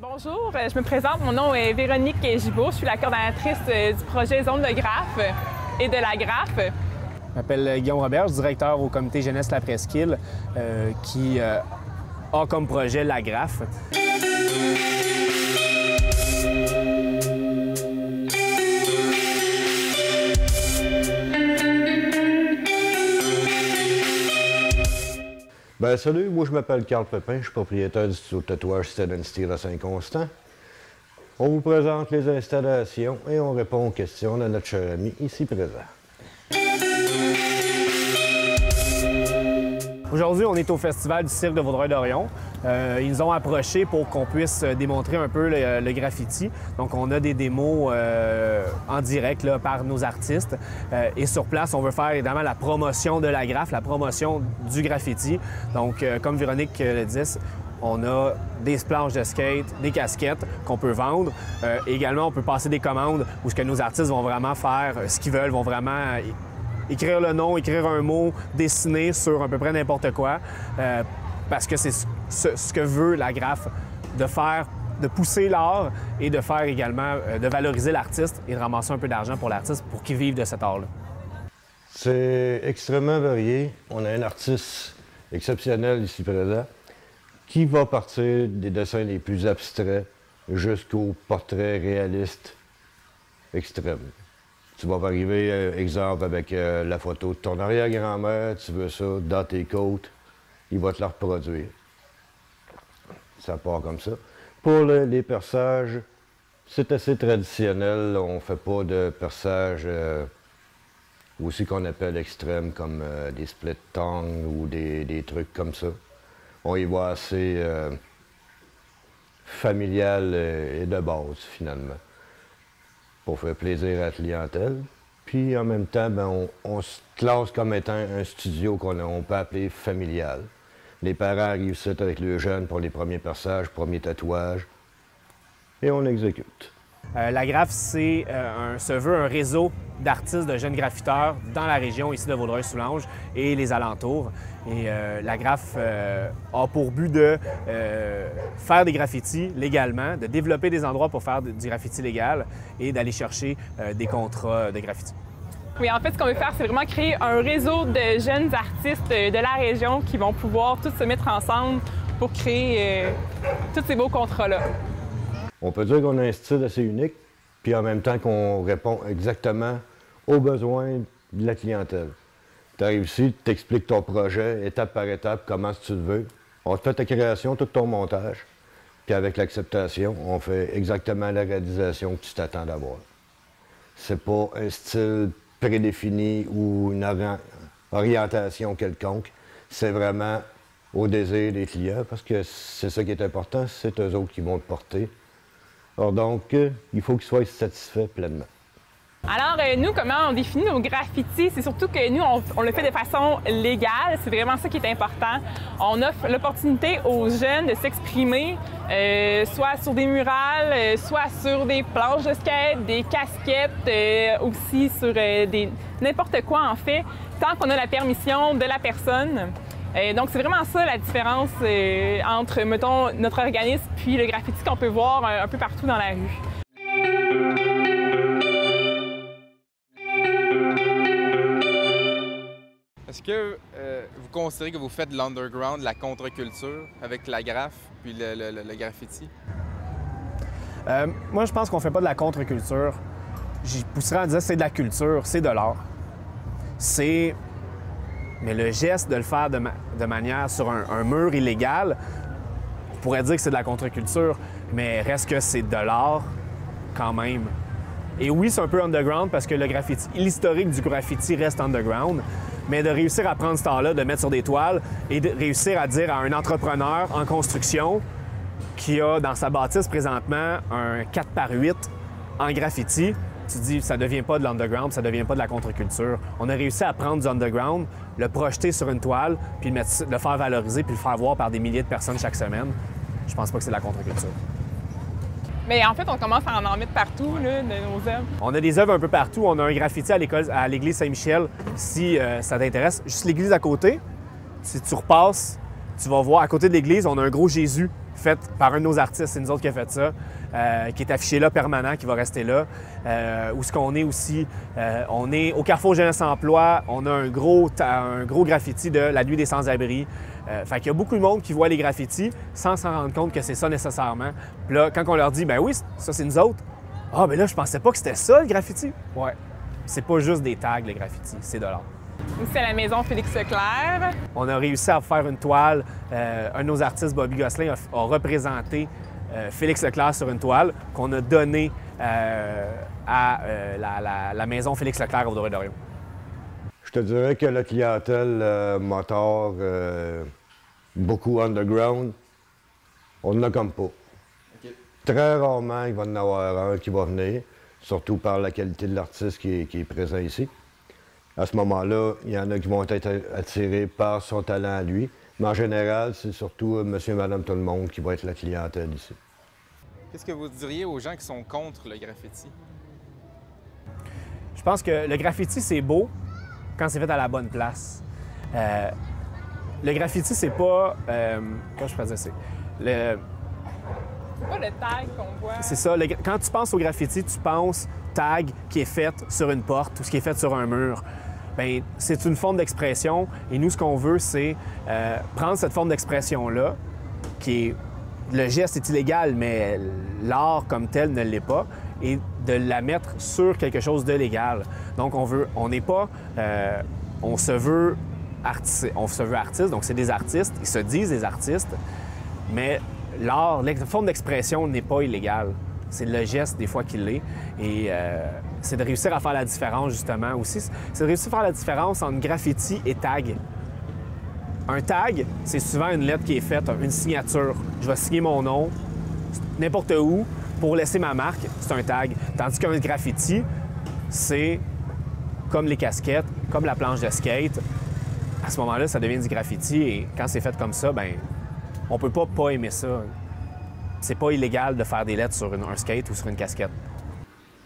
Bonjour, je me présente, mon nom est Véronique Gibault, je suis la coordonnatrice du projet Zone de Graphe et de la Graphe. Je m'appelle Guillaume Robert, je suis directeur au comité jeunesse La Presqu'île qui a comme projet la Graphe. Ben salut, moi je m'appelle Carl Pépin, je suis propriétaire du studio de tatouage Stand & Steel à Saint-Constant. On vous présente les installations et on répond aux questions de notre cher ami ici présent. Aujourd'hui, on est au Festival du Cirque de Vaudreuil-Dorion. Ils nous ont approchés pour qu'on puisse démontrer un peu le graffiti. Donc, on a des démos en direct là, par nos artistes. Et sur place, on veut faire évidemment la promotion de la graphe, la promotion du graffiti. Donc, comme Véronique le disait, on a des planches de skate, des casquettes qu'on peut vendre. Également, on peut passer des commandes où ce que nos artistes vont vraiment faire ce qu'ils veulent, vont vraiment écrire le nom, écrire un mot, dessiner sur à peu près n'importe quoi, parce que c'est ce que veut la graphe, de pousser l'art et de faire également, de valoriser l'artiste et de ramasser un peu d'argent pour l'artiste pour qu'il vive de cet art-là. C'est extrêmement varié. On a un artiste exceptionnel ici présent qui va partir des dessins les plus abstraits jusqu'aux portraits réalistes extrêmes. Tu vas arriver, exemple, avec la photo de ton arrière-grand-mère, tu veux ça dans tes côtes, il va te la reproduire. Ça part comme ça. Pour les perçages, c'est assez traditionnel. On ne fait pas de perçage aussi qu'on appelle extrêmes, comme des split tongues ou des trucs comme ça. On y va assez familial et de base, finalement, pour faire plaisir à la clientèle. Puis en même temps, ben, on se classe comme étant un studio qu'on peut appeler familial. Les parents réussissent avec le jeune pour les premiers perçages, premiers tatouages, et on exécute. La Graphe, se veut un réseau d'artistes, de jeunes graffiteurs dans la région ici de Vaudreuil-Soulanges et les alentours. Et la Graphe a pour but de faire des graffitis légalement, de développer des endroits pour faire du graffiti légal et d'aller chercher des contrats de graffiti. Oui, en fait, ce qu'on veut faire, c'est vraiment créer un réseau de jeunes artistes de la région qui vont pouvoir tous se mettre ensemble pour créer tous ces beaux contrats-là. On peut dire qu'on a un style assez unique, puis en même temps qu'on répond exactement aux besoins de la clientèle. Tu arrives ici, tu t'expliques ton projet, étape par étape, comment tu le veux. On te fait ta création, tout ton montage, puis avec l'acceptation, on fait exactement la réalisation que tu t'attends d'avoir. C'est pas un style prédéfini ou une orientation quelconque, c'est vraiment au désir des clients, parce que c'est ça qui est important, c'est eux autres qui vont le porter. Alors donc, il faut qu'ils soient satisfaits pleinement. Alors, nous, comment on définit nos graffitis? C'est surtout que nous, on le fait de façon légale. C'est vraiment ça qui est important. On offre l'opportunité aux jeunes de s'exprimer, soit sur des murales, soit sur des planches de skate, des casquettes, aussi sur n'importe quoi, en fait, tant qu'on a la permission de la personne. Donc, c'est vraiment ça la différence entre, mettons, notre organisme puis le graffiti qu'on peut voir un peu partout dans la rue. Est-ce que vous considérez que vous faites de l'underground, de la contre-culture avec la graphe puis le graffiti? Moi, je pense qu'on fait pas de la contre-culture. J'y pousserais à dire que c'est de la culture, c'est de l'art. Mais le geste de le faire de manière sur un mur illégal, on pourrait dire que c'est de la contre-culture, mais reste que c'est de l'art quand même. Et oui, c'est un peu underground parce que l'historique du graffiti reste underground, mais de réussir à prendre ce temps-là, de mettre sur des toiles et de réussir à dire à un entrepreneur en construction qui a dans sa bâtisse présentement un 4x8 en graffiti, tu te dis, ça ne devient pas de l'underground, ça ne devient pas de la contre-culture. On a réussi à prendre du underground, le projeter sur une toile, puis le faire valoriser, puis le faire voir par des milliers de personnes chaque semaine. Je pense pas que c'est de la contre-culture. Mais en fait, on commence à en mettre partout, là, de nos œuvres. On a des œuvres un peu partout. On a un graffiti à l'église Saint-Michel, si ça t'intéresse. Juste l'église à côté, si tu repasses, tu vas voir, à côté de l'église, on a un gros Jésus faite par un de nos artistes, c'est nous autres qui a fait ça, qui est affiché là permanent, qui va rester là. Où ce qu'on est aussi, on est au Carrefour Jeunesse Emploi, on a un gros graffiti de la nuit des sans-abri. Fait qu'il y a beaucoup de monde qui voit les graffitis sans s'en rendre compte que c'est ça nécessairement. Puis là, quand on leur dit « ben oui, ça c'est nous autres », « Ah, ben là, je pensais pas que c'était ça le graffiti. » Ouais, c'est pas juste des tags, le graffiti, c'est de l'art. Ici à la maison Félix Leclerc. On a réussi à faire une toile. Un de nos artistes, Bobby Gosselin, a représenté Félix Leclerc sur une toile qu'on a donnée à la maison Félix Leclerc au Vaudreuil-Dorion. Je te dirais que la clientèle moteur, beaucoup underground, on n'en a comme pas. OK. Très rarement, il va y en avoir un qui va venir, surtout par la qualité de l'artiste qui est présent ici. À ce moment-là, il y en a qui vont être attirés par son talent à lui. Mais en général, c'est surtout monsieur, madame, tout le monde qui va être la clientèle ici. Qu'est-ce que vous diriez aux gens qui sont contre le graffiti? Je pense que le graffiti, c'est beau quand c'est fait à la bonne place. Le graffiti, c'est pas... comment je pourrais dire? C'est pas le tag qu'on voit. C'est ça. Quand tu penses au graffiti, tu penses tag qui est fait sur une porte ou ce qui est fait sur un mur. Bien, c'est une forme d'expression et nous, ce qu'on veut, c'est prendre cette forme d'expression-là, qui est... Le geste est illégal, mais l'art comme tel ne l'est pas, et de la mettre sur quelque chose de légal. Donc, on n'est pas... on se veut artiste, donc c'est des artistes, ils se disent des artistes, mais l'art, la forme d'expression n'est pas illégale. C'est le geste, des fois, qui l'est. Et c'est de réussir à faire la différence, justement, aussi. C'est de réussir à faire la différence entre graffiti et tag. Un tag, c'est souvent une lettre qui est faite, une signature. Je vais signer mon nom, n'importe où, pour laisser ma marque, c'est un tag. Tandis qu'un graffiti, c'est comme les casquettes, comme la planche de skate. À ce moment-là, ça devient du graffiti. Et quand c'est fait comme ça, bien, on peut pas aimer ça. C'est pas illégal de faire des lettres sur un skate ou sur une casquette.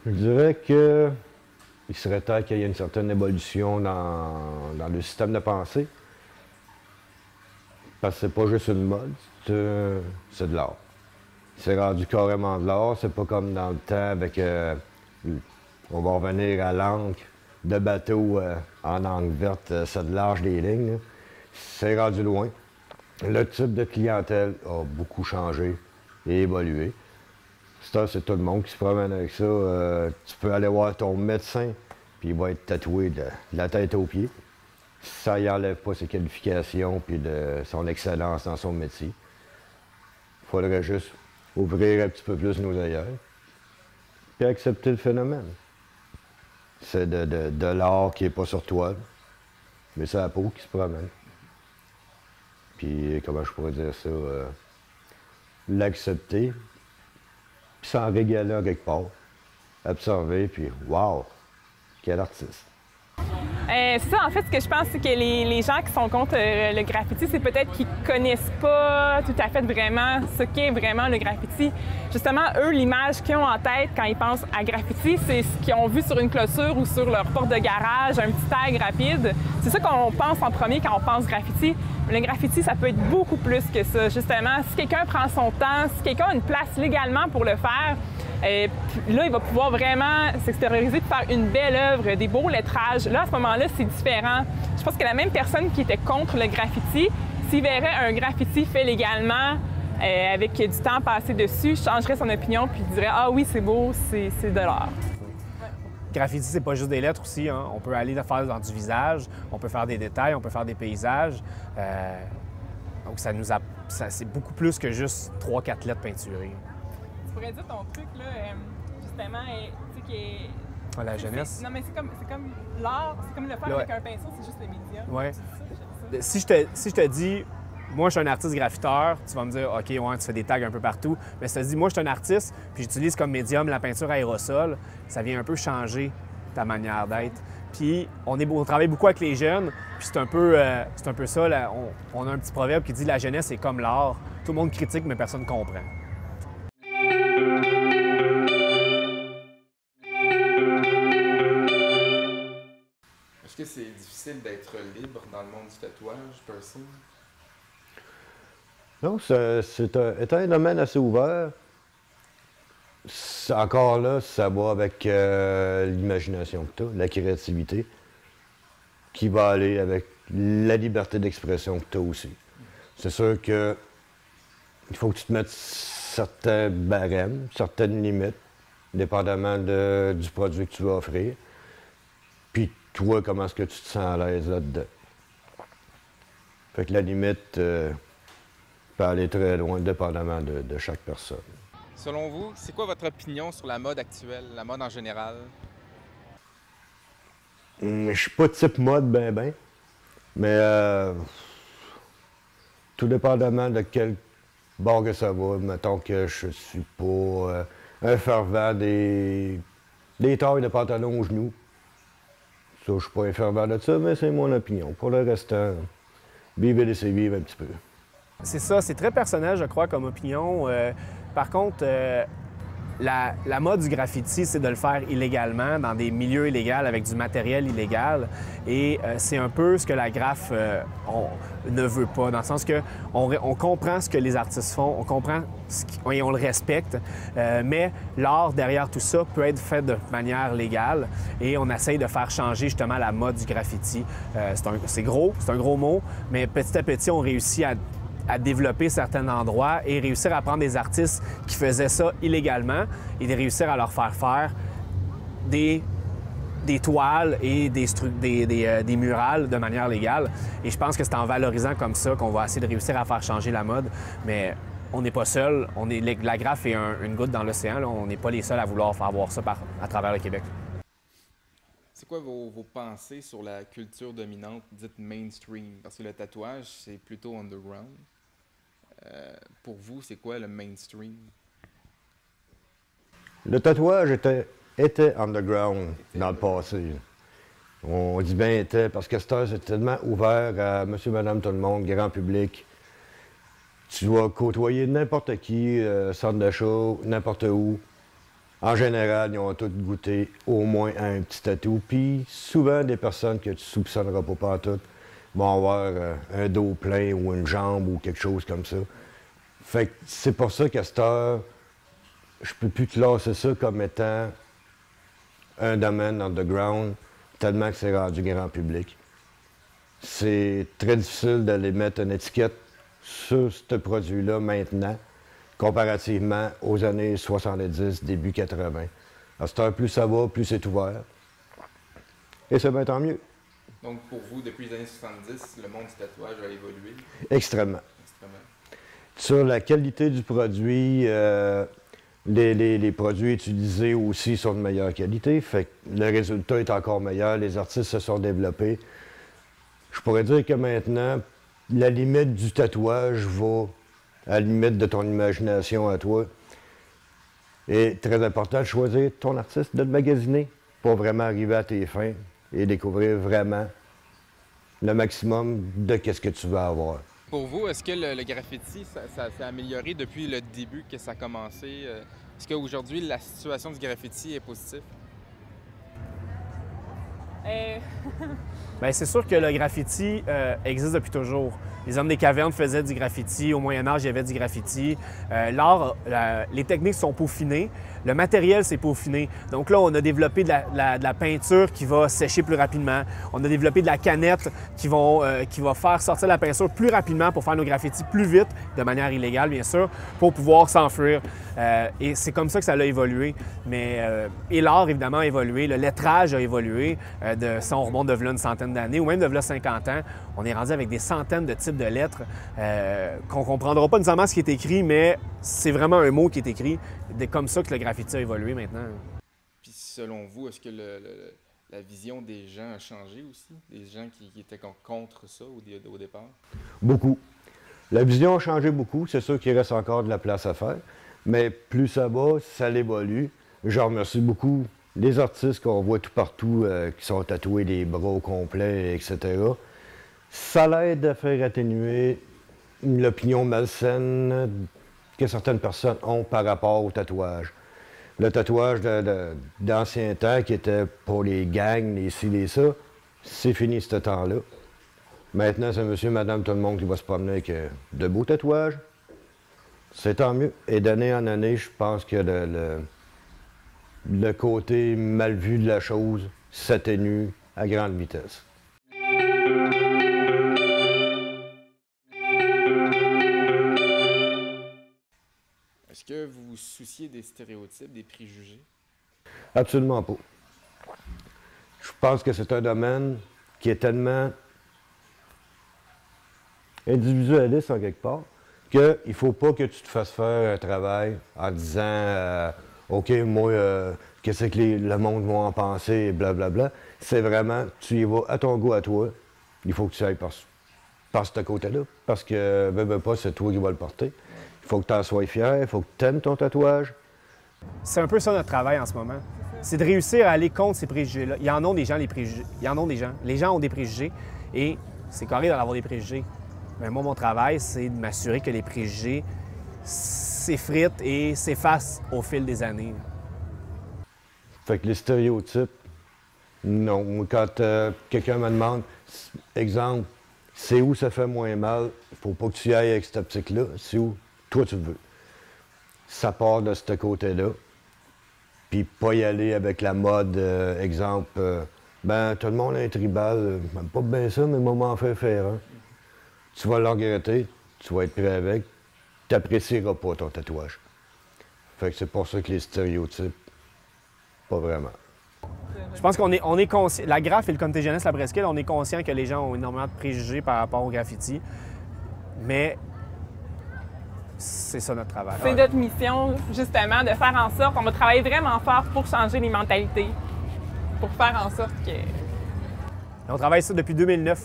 Je dirais qu'il serait temps qu'il y ait une certaine évolution dans le système de pensée. Parce que c'est pas juste une mode, c'est de l'art. C'est rendu carrément de l'art. C'est pas comme dans le temps avec... on va revenir à l'encre de bateau en encre verte, ça de large des lignes. Là. C'est rendu loin. Le type de clientèle a beaucoup changé et évolué. C'est tout le monde qui se promène avec ça. Tu peux aller voir ton médecin, puis il va être tatoué de la tête aux pieds. Ça n'enlève pas ses qualifications puis de son excellence dans son métier. Il faudrait juste ouvrir un petit peu plus nos œillères puis accepter le phénomène. C'est de l'art qui n'est pas sur toile, mais c'est la peau qui se promène. Puis, comment je pourrais dire ça, l'accepter, puis s'en régaler en quelque part, observer, puis wow, quel artiste. C'est ça, en fait, ce que je pense, c'est que les gens qui sont contre le graffiti, c'est peut-être qu'ils connaissent pas tout à fait vraiment ce qu'est vraiment le graffiti. Justement, eux, l'image qu'ils ont en tête quand ils pensent à graffiti, c'est ce qu'ils ont vu sur une clôture ou sur leur porte de garage, un petit tag rapide. C'est ça qu'on pense en premier quand on pense graffiti. Mais le graffiti, ça peut être beaucoup plus que ça. Justement, si quelqu'un prend son temps, si quelqu'un a une place légalement pour le faire, là, il va pouvoir vraiment s'extérioriser pour faire une belle œuvre, des beaux lettrages. Là, à ce moment-là, c'est différent. Je pense que la même personne qui était contre le graffiti, s'il verrait un graffiti fait légalement, avec du temps passé dessus, changerait son opinion puis dirait « Ah oui, c'est beau, c'est de l'art ». Graffiti, c'est pas juste des lettres aussi. Hein. On peut aller faire dans du visage, on peut faire des détails, on peut faire des paysages. Donc, c'est beaucoup plus que juste 3-4 lettres peinturées. Tu pourrais dire ton truc, là, justement, tu sais, qui est... La jeunesse? Non, mais c'est comme l'art, c'est comme le faire avec un pinceau, c'est juste le médium. Ouais. Si je te dis, moi, je suis un artiste graffiteur, tu vas me dire, OK, ouais, tu fais des tags un peu partout. Mais si tu te dis, moi, je suis un artiste, puis j'utilise comme médium la peinture aérosol, ça vient un peu changer ta manière d'être. Puis, on travaille beaucoup avec les jeunes, puis c'est un peu ça. Là, on a un petit proverbe qui dit, la jeunesse, c'est comme l'art. Tout le monde critique, mais personne ne comprend. Est-ce que c'est difficile d'être libre dans le monde du tatouage, perso? Non, étant un domaine assez ouvert, encore là, ça va avec l'imagination que tu as, la créativité, qui va aller avec la liberté d'expression que tu as aussi. C'est sûr que il faut que tu te mettes certains barèmes, certaines limites, dépendamment du produit que tu vas offrir. Puis toi, comment est-ce que tu te sens à l'aise là-dedans? Fait que la limite peut aller très loin, dépendamment de chaque personne. Selon vous, c'est quoi votre opinion sur la mode actuelle, la mode en général? Je suis pas type mode ben, mais tout dépendamment de quel bord que ça va. Mettons que je suis pas un fervent des tailles de pantalons aux genoux. Ça, je suis pas un fervent de ça, mais c'est mon opinion. Pour le restant, vivre et laisser vivre un petit peu. C'est ça, c'est très personnel, je crois, comme opinion. Par contre, la mode du graffiti, c'est de le faire illégalement, dans des milieux illégaux, avec du matériel illégal. Et c'est un peu ce que la graffe ne veut pas, dans le sens que on comprend ce que les artistes font, on comprend et on le respecte, mais l'art derrière tout ça peut être fait de manière légale et on essaye de faire changer justement la mode du graffiti. C'est gros, c'est un gros mot, mais petit à petit, on réussit à développer certains endroits et réussir à prendre des artistes qui faisaient ça illégalement et de réussir à leur faire des toiles et des murales de manière légale. Et je pense que c'est en valorisant comme ça qu'on va essayer de réussir à faire changer la mode. Mais on n'est pas seul. La graffe est une goutte dans l'océan. On n'est pas les seuls à vouloir faire voir ça à travers le Québec. C'est quoi vos pensées sur la culture dominante dite mainstream? Parce que le tatouage, c'est plutôt underground. Pour vous, c'est quoi le mainstream? Le tatouage était underground dans le passé. On dit bien était parce que c'est tellement ouvert à monsieur, madame, tout le monde, grand public. Tu dois côtoyer n'importe qui, centre d'achat, n'importe où. En général, ils ont tous goûté au moins à un petit tatou. Puis souvent, des personnes que tu soupçonneras pas pantoute vont avoir un dos plein ou une jambe ou quelque chose comme ça. Fait que c'est pour ça qu'à cette heure, je peux plus classer ça comme étant un domaine underground, tellement que c'est rendu grand public. C'est très difficile d'aller mettre une étiquette sur ce produit-là maintenant, comparativement aux années 70, début 80. À cette heure, plus ça va, plus c'est ouvert. Et ça va tant mieux. Donc, pour vous, depuis les années 70, le monde du tatouage a évolué? Extrêmement. Extrêmement. Sur la qualité du produit, les produits utilisés aussi sont de meilleure qualité. Fait que le résultat est encore meilleur. Les artistes se sont développés. Je pourrais dire que maintenant, la limite du tatouage va à la limite de ton imagination à toi. Et très important de choisir ton artiste, de le magasiner pour vraiment arriver à tes fins et découvrir vraiment le maximum de ce que tu vas avoir. Pour vous, est-ce que le graffiti, ça s'est amélioré depuis le début que ça a commencé? Est-ce qu'aujourd'hui, la situation du graffiti est positive? Bien, c'est sûr que le graffiti existe depuis toujours. Les hommes des cavernes faisaient du graffiti. Au Moyen Âge, il y avait du graffiti. L'art, les techniques sont peaufinées. Le matériel s'est peaufiné. Donc là, on a développé de la peinture qui va sécher plus rapidement. On a développé de la canette qui va faire sortir la peinture plus rapidement pour faire nos graffitis plus vite, de manière illégale, bien sûr, pour pouvoir s'enfuir. Et c'est comme ça que ça a évolué. Et l'art, évidemment, a évolué. Le lettrage a évolué. Si on remonte de là une centaine d'années, ou même de là 50 ans, on est rendu avec des centaines de types de lettres qu'on ne comprendra pas nécessairement ce qui est écrit, mais c'est vraiment un mot qui est écrit. C'est comme ça que le graffiti a évolué maintenant. Puis selon vous, est-ce que la vision des gens a changé aussi? Des gens qui étaient contre ça au départ? Beaucoup. La vision a changé beaucoup. C'est sûr qu'il reste encore de la place à faire. Mais plus ça va, ça évolue. Je remercie beaucoup les artistes qu'on voit tout partout, qui sont tatoués les bras au complet, etc. Ça l'aide à faire atténuer l'opinion malsaine que certaines personnes ont par rapport au tatouage. Le tatouage d'ancien temps qui était pour les gangs, les ci, les ça, c'est fini ce temps-là. Maintenant, c'est monsieur, madame, tout le monde qui va se promener avec de beaux tatouages. C'est tant mieux. Et d'année en année, je pense que le côté mal vu de la chose s'atténue à grande vitesse. Est-ce que vous vous souciez des stéréotypes, des préjugés? Absolument pas. Je pense que c'est un domaine qui est tellement individualiste en quelque part qu'il ne faut pas que tu te fasses faire un travail en disant OK, moi, qu'est-ce que le monde va en penser et blablabla. C'est vraiment, tu y vas à ton goût à toi. Il faut que tu ailles par ce côté-là. Parce que, veux pas, c'est toi qui vas le porter. Il faut que tu en sois fier, il faut que tu aimes ton tatouage. C'est un peu ça notre travail en ce moment. C'est de réussir à aller contre ces préjugés-là. Il y en a des gens, les préjugés. Il y en a des gens. Les gens ont des préjugés et c'est correct d'en avoir des préjugés. Mais moi, mon travail, c'est de m'assurer que les préjugés s'effritent et s'effacent au fil des années. Fait que les stéréotypes, non. Quand quelqu'un me demande, exemple, c'est où ça fait moins mal, il faut pas que tu y ailles avec cette optique-là, c'est où toi tu veux. Ça part de ce côté-là. Puis pas y aller avec la mode, exemple, ben tout le monde a un tribal, j'aime pas bien ça, mais moi m'en fait faire un. Tu vas le regretter, tu vas être prêt avec, tu n'apprécieras pas ton tatouage. Fait que c'est pour ça que les stéréotypes, pas vraiment. Je pense qu'on est conscient, la graphe et le comité jeunesse, la presqu'île, on est conscient que les gens ont énormément de préjugés par rapport au graffiti, mais c'est ça notre travail. C'est notre mission, justement, de faire en sorte qu'on va travailler vraiment fort pour changer les mentalités, pour faire en sorte que... On travaille ça depuis 2009.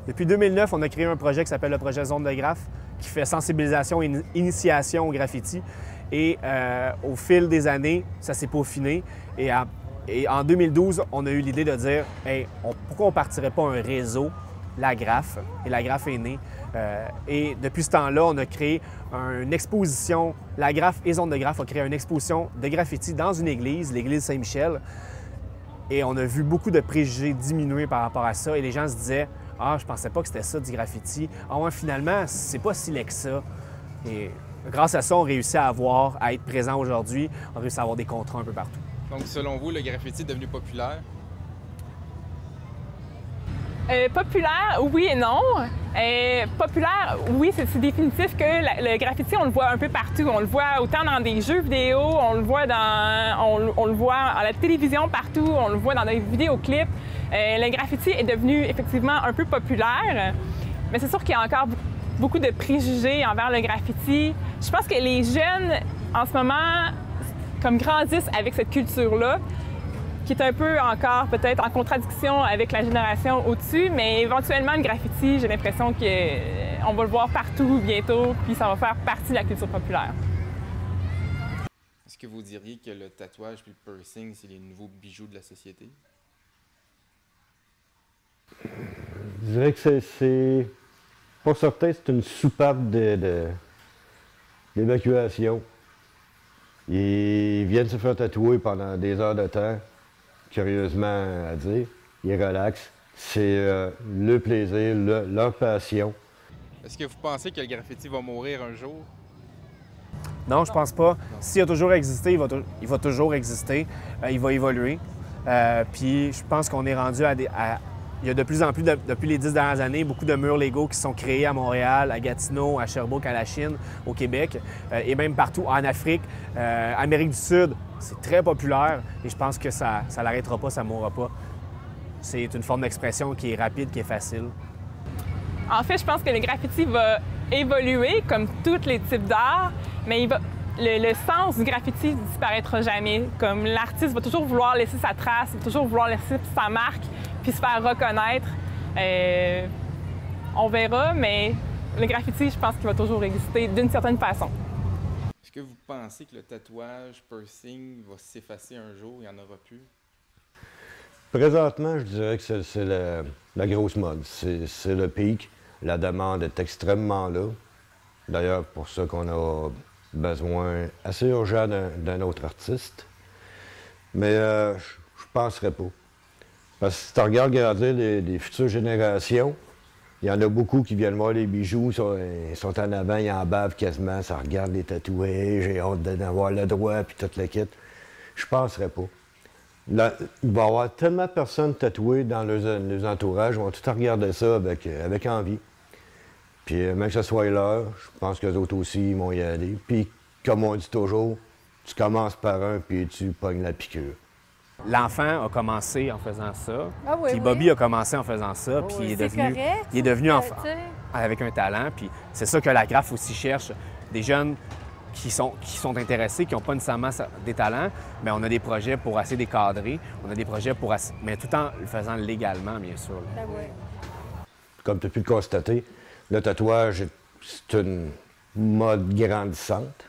Depuis 2009, on a créé un projet qui s'appelle le projet Zone de Graphe, qui fait sensibilisation et initiation au graffiti. Et au fil des années, ça s'est peaufiné. Et en 2012, on a eu l'idée de dire hey, pourquoi on ne partirait pas un réseau, la Graphe, et la Graphe est née. Et depuis ce temps-là, on a créé une exposition, la Graphe et Zone de Graphe a créé une exposition de graffiti dans une église, l'église Saint-Michel. Et on a vu beaucoup de préjugés diminuer par rapport à ça. Et les gens se disaient ah, je pensais pas que c'était ça du graffiti. Ah ouais, finalement, c'est pas si laid que ça. Et grâce à ça, on réussit à être présent aujourd'hui. On réussit à avoir des contrats un peu partout. Donc, selon vous, le graffiti est devenu populaire? Populaire, oui et non. Populaire, oui, c'est définitif que le graffiti, on le voit un peu partout. On le voit autant dans des jeux vidéo, on le voit on le voit à la télévision partout, on le voit dans des vidéoclips. Le graffiti est devenu effectivement un peu populaire, mais c'est sûr qu'il y a encore beaucoup de préjugés envers le graffiti. Je pense que les jeunes, en ce moment, comme grandissent avec cette culture-là, qui est un peu encore peut-être en contradiction avec la génération au-dessus, mais éventuellement, le graffiti, j'ai l'impression qu'on va le voir partout bientôt, puis ça va faire partie de la culture populaire. Est-ce que vous diriez que le tatouage et le piercing, c'est les nouveaux bijoux de la société? Je dirais que c'est pour certains, c'est une soupape d'évacuation. Ils viennent se faire tatouer pendant des heures de temps, curieusement à dire. Ils relaxent. C'est le plaisir, leur passion. Est-ce que vous pensez que le graffiti va mourir un jour? Non, je pense pas. S'il a toujours existé, il va toujours exister. Il va évoluer. Puis je pense qu'on est rendu il y a de plus en plus, depuis les 10 dernières années, beaucoup de murs Lego qui sont créés à Montréal, à Gatineau, à Sherbrooke, à la Chine, au Québec et même partout en Afrique, Amérique du Sud. C'est très populaire et je pense que ça l'arrêtera pas, ça ne mourra pas. C'est une forme d'expression qui est rapide, qui est facile. En fait, je pense que le graffiti va évoluer comme tous les types d'art, mais le sens du graffiti ne disparaîtra jamais. Comme l'artiste va toujours vouloir laisser sa trace, va toujours vouloir laisser sa marque, puis se faire reconnaître. On verra, mais le graffiti, je pense qu'il va toujours exister d'une certaine façon. Est-ce que vous pensez que le tatouage, piercing va s'effacer un jour, il n'y en aura plus? Présentement, je dirais que c'est la grosse mode. C'est le pic. La demande est extrêmement là. D'ailleurs, pour ça qu'on a besoin assez urgent d'un autre artiste. Mais je ne penserais pas. Parce que si tu regardes grandir les futures générations, Il y en a beaucoup qui viennent voir les bijoux, ils sont en avant, ils en bavent quasiment, ça regarde les tatoués, j'ai hâte d'avoir le droit, puis toute la kit. Je penserais pas. Là, il va y avoir tellement de personnes tatouées dans leurs entourages, ils vont tout regarder ça avec envie. Puis même que ce soit l'heure, je pense qu'eux autres aussi ils vont y aller. Puis, comme on dit toujours, tu commences par un, puis tu pognes la piqûre. L'enfant a commencé en faisant ça, Ah oui, puis Bobby a commencé en faisant ça, puis il est devenu, correct, il est devenu ça, enfant tu sais. avec un talent, puis c'est ça que la graphe aussi cherche, des jeunes qui sont intéressés, qui n'ont pas nécessairement des talents, mais on a des projets pour essayer de les cadrer, on a des projets pour mais tout en le faisant légalement, bien sûr. Ben oui. Comme tu as pu le constater, le tatouage, c'est une mode grandissante.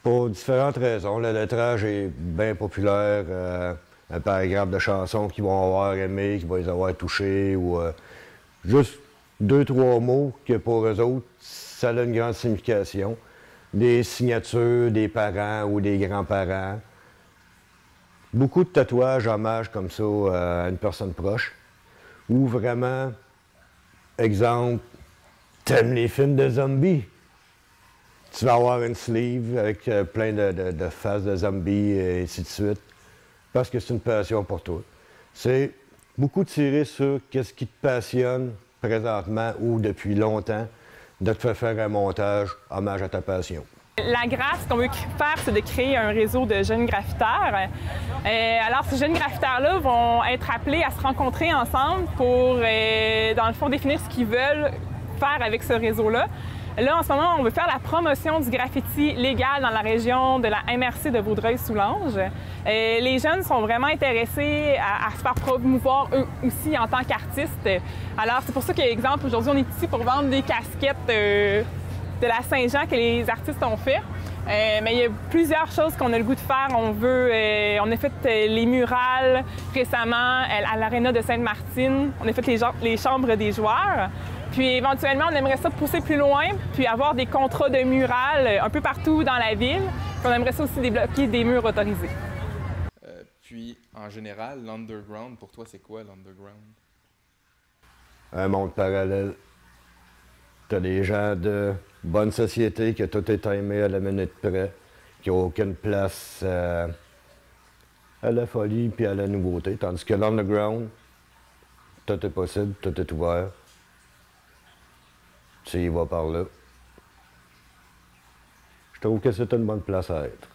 Pour différentes raisons. Le lettrage est bien populaire. Un paragraphe de chansons qu'ils vont avoir aimé, qu'ils vont les avoir touchés, ou juste 2-3 mots que pour eux autres, ça a une grande signification. Des signatures des parents ou des grands-parents. Beaucoup de tatouages, hommages comme ça à une personne proche. Ou vraiment, exemple, t'aimes les films de zombies? Tu vas avoir une sleeve avec plein de faces de zombies et ainsi de suite, parce que c'est une passion pour toi. C'est beaucoup tirer sur qu'est-ce qui te passionne présentement ou depuis longtemps, de te faire un montage hommage à ta passion. La graphe, ce qu'on veut faire, c'est de créer un réseau de jeunes graffiteurs. Alors, ces jeunes graffiteurs-là vont être appelés à se rencontrer ensemble pour, dans le fond, définir ce qu'ils veulent faire avec ce réseau-là. Là, en ce moment, on veut faire la promotion du graffiti légal dans la région de la MRC de Vaudreuil-Soulanges. Les jeunes sont vraiment intéressés à se faire promouvoir eux aussi en tant qu'artistes. Alors, c'est pour ça qu'exemple, aujourd'hui, on est ici pour vendre des casquettes de la Saint-Jean que les artistes ont fait. Mais il y a plusieurs choses qu'on a le goût de faire. On a fait les murales récemment à l'Aréna de Sainte-Martine. On a fait les chambres des joueurs. Puis éventuellement, on aimerait ça pousser plus loin, puis avoir des contrats de murales un peu partout dans la ville. Puis on aimerait ça aussi débloquer des murs autorisés. Puis, en général, l'underground, pour toi, c'est quoi l'underground? Un monde parallèle. T'as des gens de bonne société que tout est timé à la minute près, qui n'ont aucune place à la folie puis à la nouveauté. Tandis que l'underground, tout est possible, tout est ouvert. Tu y vas par là. Je trouve que c'est une bonne place à être.